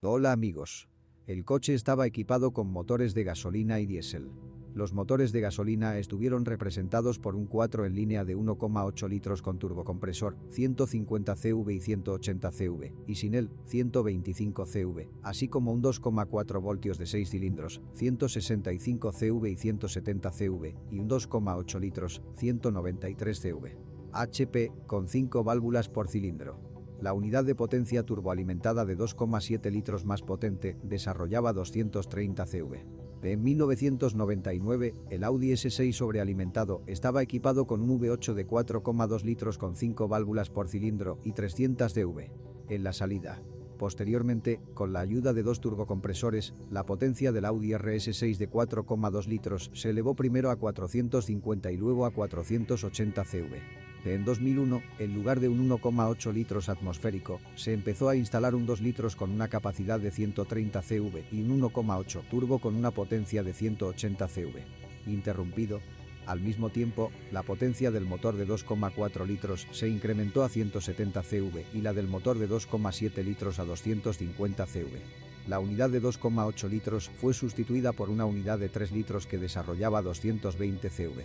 Hola amigos. El coche estaba equipado con motores de gasolina y diésel. Los motores de gasolina estuvieron representados por un 4 en línea de 1,8 litros con turbocompresor, 150 CV y 180 CV, y sin él, 125 CV, así como un 2,4 voltios de 6 cilindros, 165 CV y 170 CV, y un 2,8 litros, 193 CV. HP, con 5 válvulas por cilindro. La unidad de potencia turboalimentada de 2,7 litros más potente desarrollaba 230 CV. En 1999, el Audi S6 sobrealimentado estaba equipado con un V8 de 4,2 litros con 5 válvulas por cilindro y 300 CV. En la salida. Posteriormente, con la ayuda de dos turbocompresores, la potencia del Audi RS6 de 4,2 litros se elevó primero a 450 y luego a 480 CV. En 2001, en lugar de un 1,8 litros atmosférico, se empezó a instalar un 2 litros con una capacidad de 130 CV y un 1,8 turbo con una potencia de 180 CV. Interrumpido. Al mismo tiempo, la potencia del motor de 2,4 litros se incrementó a 170 CV y la del motor de 2,7 litros a 250 CV. La unidad de 2,8 litros fue sustituida por una unidad de 3 litros que desarrollaba 220 CV.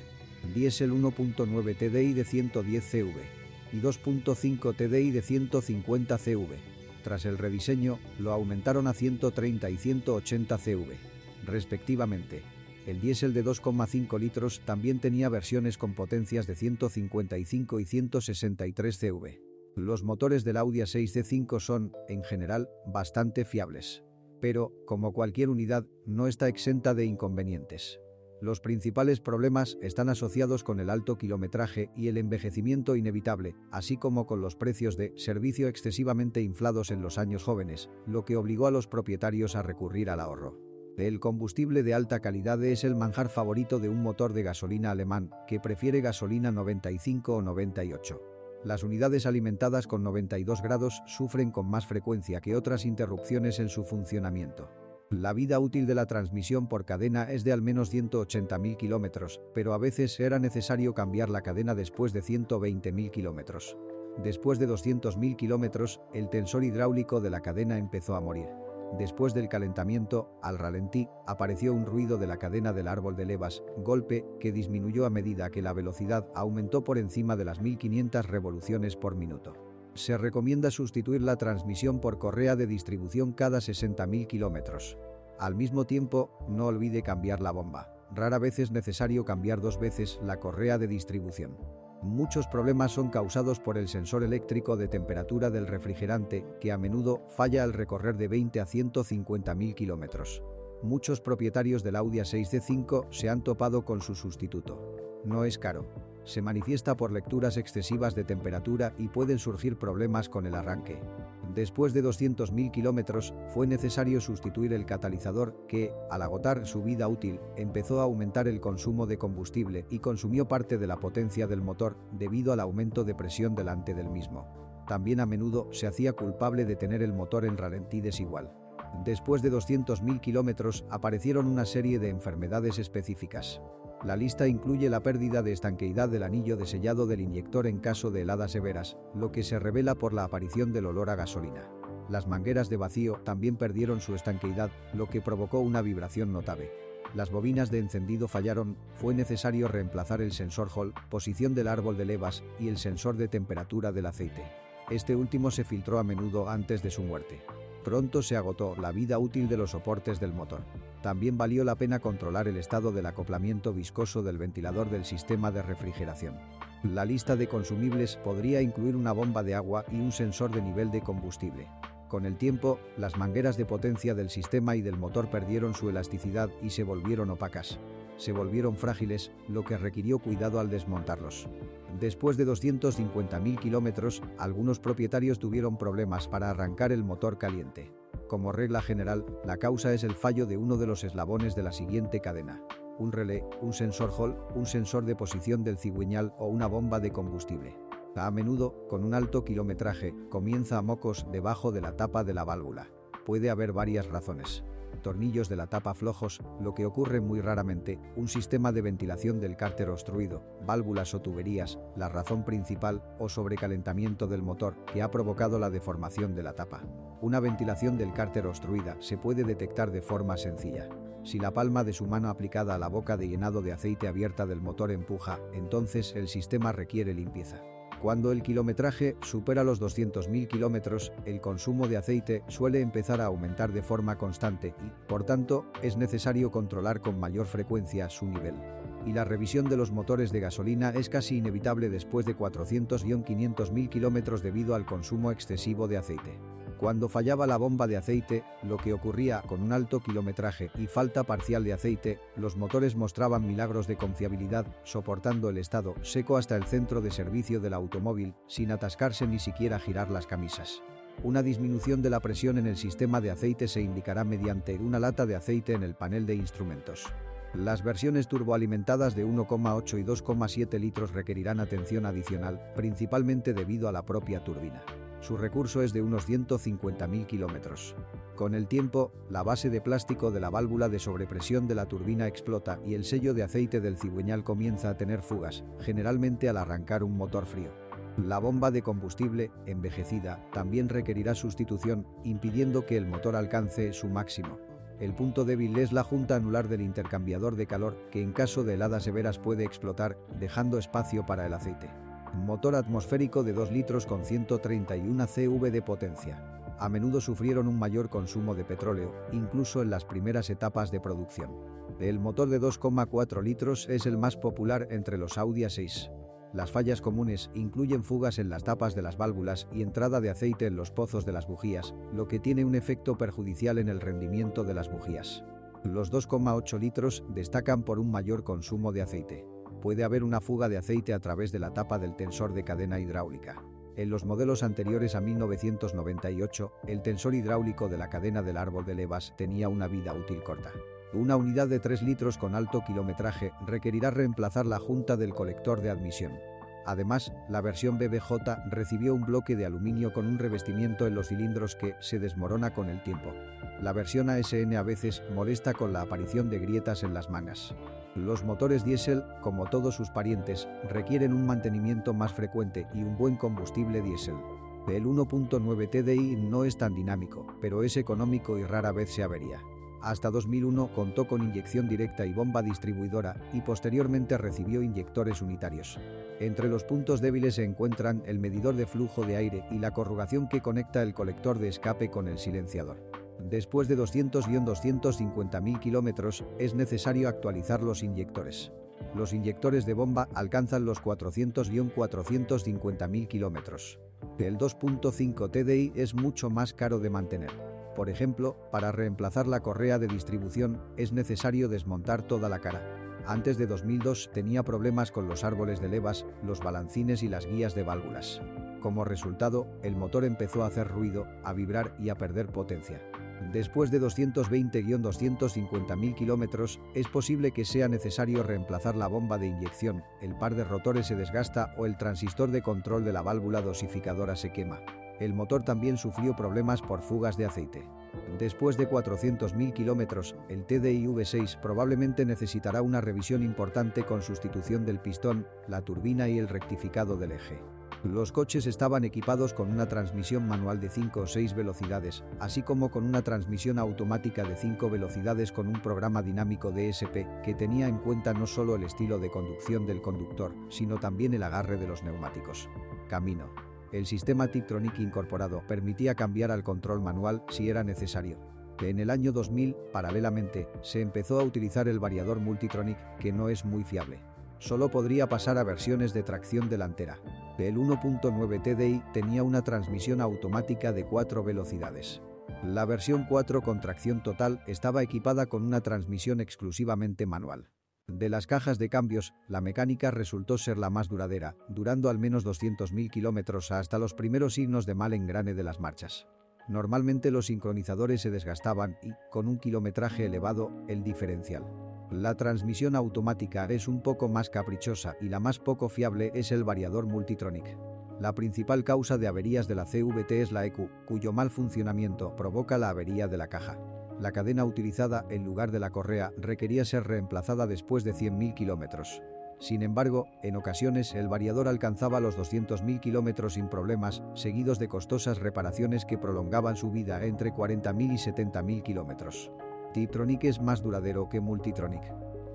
Diésel 1.9 TDI de 110 CV y 2.5 TDI de 150 CV. Tras el rediseño, lo aumentaron a 130 y 180 CV, respectivamente. El diésel de 2,5 litros también tenía versiones con potencias de 155 y 163 CV. Los motores del Audi A6 D5 son, en general, bastante fiables. Pero, como cualquier unidad, no está exenta de inconvenientes. Los principales problemas están asociados con el alto kilometraje y el envejecimiento inevitable, así como con los precios de servicio excesivamente inflados en los años jóvenes, lo que obligó a los propietarios a recurrir al ahorro. El combustible de alta calidad es el manjar favorito de un motor de gasolina alemán, que prefiere gasolina 95 o 98. Las unidades alimentadas con 92 grados sufren con más frecuencia que otras interrupciones en su funcionamiento. La vida útil de la transmisión por cadena es de al menos 180.000 kilómetros, pero a veces era necesario cambiar la cadena después de 120.000 kilómetros. Después de 200.000 kilómetros, el tensor hidráulico de la cadena empezó a morir. Después del calentamiento, al ralentí, apareció un ruido de la cadena del árbol de levas, golpe que disminuyó a medida que la velocidad aumentó por encima de las 1500 revoluciones por minuto. Se recomienda sustituir la transmisión por correa de distribución cada 60.000 kilómetros. Al mismo tiempo, no olvide cambiar la bomba. Rara vez es necesario cambiar 2 veces la correa de distribución. Muchos problemas son causados por el sensor eléctrico de temperatura del refrigerante, que a menudo falla al recorrer de 20 a 150.000 kilómetros. Muchos propietarios del Audi A6 D5 se han topado con su sustituto. No es caro. Se manifiesta por lecturas excesivas de temperatura y pueden surgir problemas con el arranque. Después de 200.000 kilómetros, fue necesario sustituir el catalizador que, al agotar su vida útil, empezó a aumentar el consumo de combustible y consumió parte de la potencia del motor debido al aumento de presión delante del mismo. También a menudo se hacía culpable de tener el motor en ralentí desigual. Después de 200.000 kilómetros, aparecieron una serie de enfermedades específicas. La lista incluye la pérdida de estanqueidad del anillo de sellado del inyector en caso de heladas severas, lo que se revela por la aparición del olor a gasolina. Las mangueras de vacío también perdieron su estanqueidad, lo que provocó una vibración notable. Las bobinas de encendido fallaron, fue necesario reemplazar el sensor Hall, posición del árbol de levas, y el sensor de temperatura del aceite. Este último se filtró a menudo antes de su muerte. Pronto se agotó la vida útil de los soportes del motor. También valió la pena controlar el estado del acoplamiento viscoso del ventilador del sistema de refrigeración. La lista de consumibles podría incluir una bomba de agua y un sensor de nivel de combustible. Con el tiempo, las mangueras de potencia del sistema y del motor perdieron su elasticidad y se volvieron opacas. Se volvieron frágiles, lo que requirió cuidado al desmontarlos. Después de 250.000 kilómetros, algunos propietarios tuvieron problemas para arrancar el motor caliente. Como regla general, la causa es el fallo de uno de los eslabones de la siguiente cadena: un relé, un sensor Hall, un sensor de posición del cigüeñal o una bomba de combustible. A menudo, con un alto kilometraje, comienza a mocos debajo de la tapa de la válvula. Puede haber varias razones. tornillos de la tapa flojos, lo que ocurre muy raramente, un sistema de ventilación del cárter obstruido, válvulas o tuberías, la razón principal, o sobrecalentamiento del motor, que ha provocado la deformación de la tapa. Una ventilación del cárter obstruida se puede detectar de forma sencilla. Si la palma de su mano aplicada a la boca de llenado de aceite abierta del motor empuja, entonces el sistema requiere limpieza. Cuando el kilometraje supera los 200.000 kilómetros, el consumo de aceite suele empezar a aumentar de forma constante y, por tanto, es necesario controlar con mayor frecuencia su nivel. Y la revisión de los motores de gasolina es casi inevitable después de 400-500.000 kilómetros debido al consumo excesivo de aceite. Cuando fallaba la bomba de aceite, lo que ocurría con un alto kilometraje y falta parcial de aceite, los motores mostraban milagros de confiabilidad, soportando el estado seco hasta el centro de servicio del automóvil, sin atascarse ni siquiera girar las camisas. Una disminución de la presión en el sistema de aceite se indicará mediante una lata de aceite en el panel de instrumentos. Las versiones turboalimentadas de 1,8 y 2,7 litros requerirán atención adicional, principalmente debido a la propia turbina. Su recurso es de unos 150.000 kilómetros. Con el tiempo, la base de plástico de la válvula de sobrepresión de la turbina explota y el sello de aceite del cigüeñal comienza a tener fugas, generalmente al arrancar un motor frío. La bomba de combustible, envejecida, también requerirá sustitución, impidiendo que el motor alcance su máximo. El punto débil es la junta anular del intercambiador de calor, que en caso de heladas severas puede explotar, dejando espacio para el aceite. Motor atmosférico de 2 litros con 131 CV de potencia. A menudo sufrieron un mayor consumo de petróleo, incluso en las primeras etapas de producción. El motor de 2,4 litros es el más popular entre los Audi A6. Las fallas comunes incluyen fugas en las tapas de las válvulas y entrada de aceite en los pozos de las bujías, lo que tiene un efecto perjudicial en el rendimiento de las bujías. Los 2,8 litros destacan por un mayor consumo de aceite. Puede haber una fuga de aceite a través de la tapa del tensor de cadena hidráulica. En los modelos anteriores a 1998, el tensor hidráulico de la cadena del árbol de levas tenía una vida útil corta. Una unidad de 3 litros con alto kilometraje requerirá reemplazar la junta del colector de admisión. Además, la versión BBJ recibió un bloque de aluminio con un revestimiento en los cilindros que se desmorona con el tiempo. La versión ASN a veces molesta con la aparición de grietas en las mangas. Los motores diésel, como todos sus parientes, requieren un mantenimiento más frecuente y un buen combustible diésel. El 1.9 TDI no es tan dinámico, pero es económico y rara vez se avería. Hasta 2001 contó con inyección directa y bomba distribuidora y posteriormente recibió inyectores unitarios. Entre los puntos débiles se encuentran el medidor de flujo de aire y la corrugación que conecta el colector de escape con el silenciador. Después de 200-250.000 kilómetros, es necesario actualizar los inyectores. Los inyectores de bomba alcanzan los 400-450.000 kilómetros. El 2.5 TDI es mucho más caro de mantener. Por ejemplo, para reemplazar la correa de distribución, es necesario desmontar toda la cara. Antes de 2002 tenía problemas con los árboles de levas, los balancines y las guías de válvulas. Como resultado, el motor empezó a hacer ruido, a vibrar y a perder potencia. Después de 220-250.000 kilómetros, es posible que sea necesario reemplazar la bomba de inyección, el par de rotores se desgasta o el transistor de control de la válvula dosificadora se quema. El motor también sufrió problemas por fugas de aceite. Después de 400.000 kilómetros, el TDI V6 probablemente necesitará una revisión importante con sustitución del pistón, la turbina y el rectificado del eje. Los coches estaban equipados con una transmisión manual de 5 o 6 velocidades, así como con una transmisión automática de 5 velocidades con un programa dinámico DSP que tenía en cuenta no solo el estilo de conducción del conductor, sino también el agarre de los neumáticos. Camino. El sistema Tiptronic incorporado permitía cambiar al control manual si era necesario. En el año 2000, paralelamente, se empezó a utilizar el variador Multitronic, que no es muy fiable. Solo podría pasar a versiones de tracción delantera. El 1.9 TDI tenía una transmisión automática de 4 velocidades. La versión 4 con tracción total estaba equipada con una transmisión exclusivamente manual. De las cajas de cambios, la mecánica resultó ser la más duradera, durando al menos 200.000 kilómetros hasta los primeros signos de mal engrane de las marchas. Normalmente los sincronizadores se desgastaban y, con un kilometraje elevado, el diferencial. La transmisión automática es un poco más caprichosa y la más poco fiable es el variador Multitronic. La principal causa de averías de la CVT es la ECU, cuyo mal funcionamiento provoca la avería de la caja. La cadena utilizada en lugar de la correa requería ser reemplazada después de 100.000 kilómetros. Sin embargo, en ocasiones el variador alcanzaba los 200.000 kilómetros sin problemas, seguidos de costosas reparaciones que prolongaban su vida entre 40.000 y 70.000 kilómetros. Tiptronic es más duradero que Multitronic.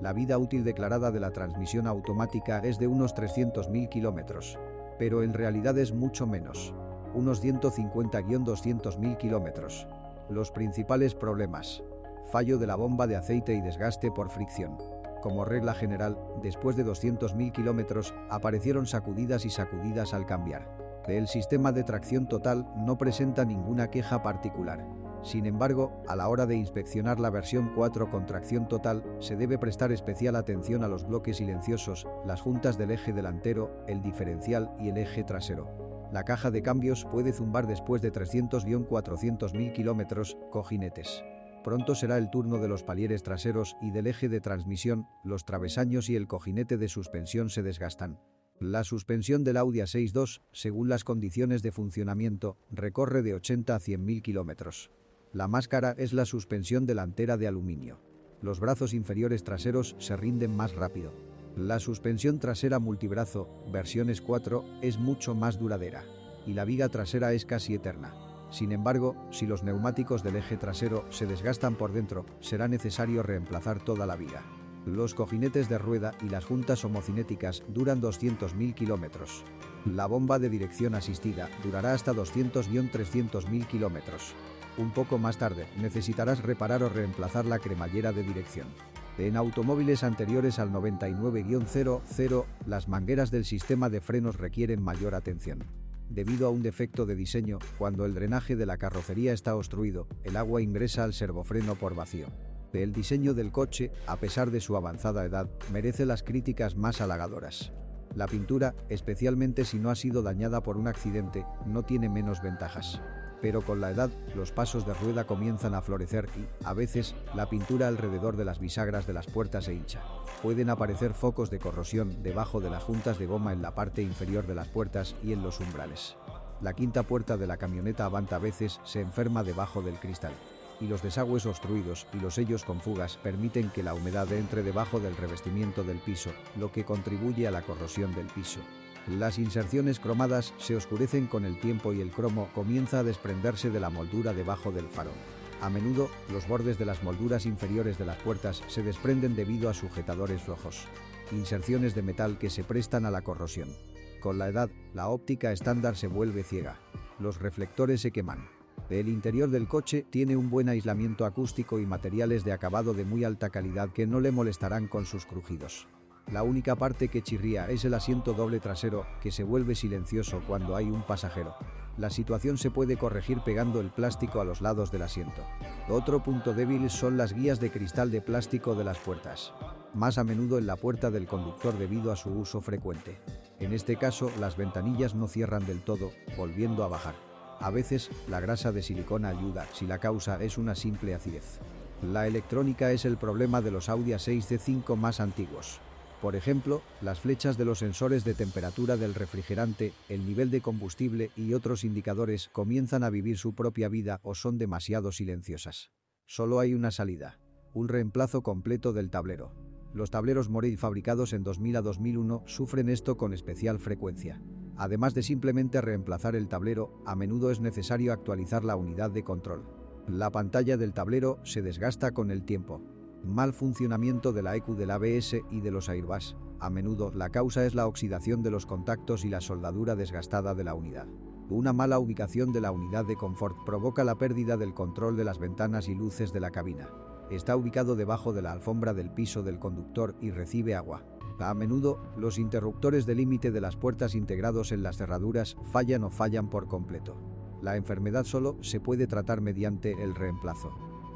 La vida útil declarada de la transmisión automática es de unos 300.000 kilómetros. Pero en realidad es mucho menos. Unos 150-200.000 kilómetros. Los principales problemas. Fallo de la bomba de aceite y desgaste por fricción. Como regla general, después de 200.000 kilómetros, aparecieron sacudidas y sacudidas al cambiar. El sistema de tracción total no presenta ninguna queja particular. Sin embargo, a la hora de inspeccionar la versión 4 con tracción total, se debe prestar especial atención a los bloques silenciosos, las juntas del eje delantero, el diferencial y el eje trasero. La caja de cambios puede zumbar después de 300-400.000 kilómetros, cojinetes. Pronto será el turno de los palieres traseros y del eje de transmisión, los travesaños y el cojinete de suspensión se desgastan. La suspensión del Audi A6 según las condiciones de funcionamiento, recorre de 80 a 100.000 kilómetros. La más cara es la suspensión delantera de aluminio. Los brazos inferiores traseros se rinden más rápido. La suspensión trasera multibrazo, versiones 4, es mucho más duradera. Y la viga trasera es casi eterna. Sin embargo, si los neumáticos del eje trasero se desgastan por dentro, será necesario reemplazar toda la viga. Los cojinetes de rueda y las juntas homocinéticas duran 200.000 kilómetros. La bomba de dirección asistida durará hasta 200-300.000 kilómetros. Un poco más tarde, necesitarás reparar o reemplazar la cremallera de dirección. En automóviles anteriores al 99-00, las mangueras del sistema de frenos requieren mayor atención. Debido a un defecto de diseño, cuando el drenaje de la carrocería está obstruido, el agua ingresa al servofreno por vacío. El diseño del coche, a pesar de su avanzada edad, merece las críticas más halagadoras. La pintura, especialmente si no ha sido dañada por un accidente, no tiene menos ventajas. Pero con la edad, los pasos de rueda comienzan a florecer y, a veces, la pintura alrededor de las bisagras de las puertas se hincha. Pueden aparecer focos de corrosión debajo de las juntas de goma en la parte inferior de las puertas y en los umbrales. La quinta puerta de la camioneta Avant a veces se enferma debajo del cristal. Y los desagües obstruidos y los sellos con fugas permiten que la humedad entre debajo del revestimiento del piso, lo que contribuye a la corrosión del piso. Las inserciones cromadas se oscurecen con el tiempo y el cromo comienza a desprenderse de la moldura debajo del faro. A menudo, los bordes de las molduras inferiores de las puertas se desprenden debido a sujetadores flojos. Inserciones de metal que se prestan a la corrosión. Con la edad, la óptica estándar se vuelve ciega. Los reflectores se queman. El interior del coche tiene un buen aislamiento acústico y materiales de acabado de muy alta calidad que no le molestarán con sus crujidos. La única parte que chirría es el asiento doble trasero, que se vuelve silencioso cuando hay un pasajero. La situación se puede corregir pegando el plástico a los lados del asiento. Otro punto débil son las guías de cristal de plástico de las puertas. Más a menudo en la puerta del conductor debido a su uso frecuente. En este caso, las ventanillas no cierran del todo, volviendo a bajar. A veces, la grasa de silicona ayuda si la causa es una simple acidez. La electrónica es el problema de los Audi A6 más antiguos. Por ejemplo, las flechas de los sensores de temperatura del refrigerante, el nivel de combustible y otros indicadores comienzan a vivir su propia vida o son demasiado silenciosas. Solo hay una salida: un reemplazo completo del tablero. Los tableros Morey fabricados en 2000 a 2001 sufren esto con especial frecuencia. Además de simplemente reemplazar el tablero, a menudo es necesario actualizar la unidad de control. La pantalla del tablero se desgasta con el tiempo. Mal funcionamiento de la ECU del ABS y de los airbags. A menudo la causa es la oxidación de los contactos y la soldadura desgastada de la unidad. Una mala ubicación de la unidad de confort provoca la pérdida del control de las ventanas y luces de la cabina. Está ubicado debajo de la alfombra del piso del conductor y recibe agua. A menudo, los interruptores de límite de las puertas integrados en las cerraduras fallan o fallan por completo. La enfermedad solo se puede tratar mediante el reemplazo.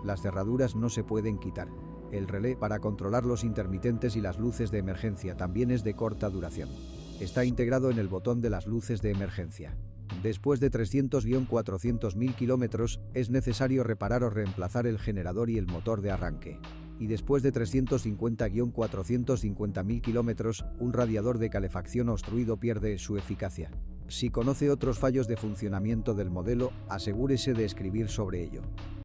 Las cerraduras no se pueden quitar. El relé para controlar los intermitentes y las luces de emergencia también es de corta duración. Está integrado en el botón de las luces de emergencia. Después de 300-400.000 kilómetros, es necesario reparar o reemplazar el generador y el motor de arranque. Y después de 350-450.000 kilómetros, un radiador de calefacción obstruido pierde su eficacia. Si conoce otros fallos de funcionamiento del modelo, asegúrese de escribir sobre ello.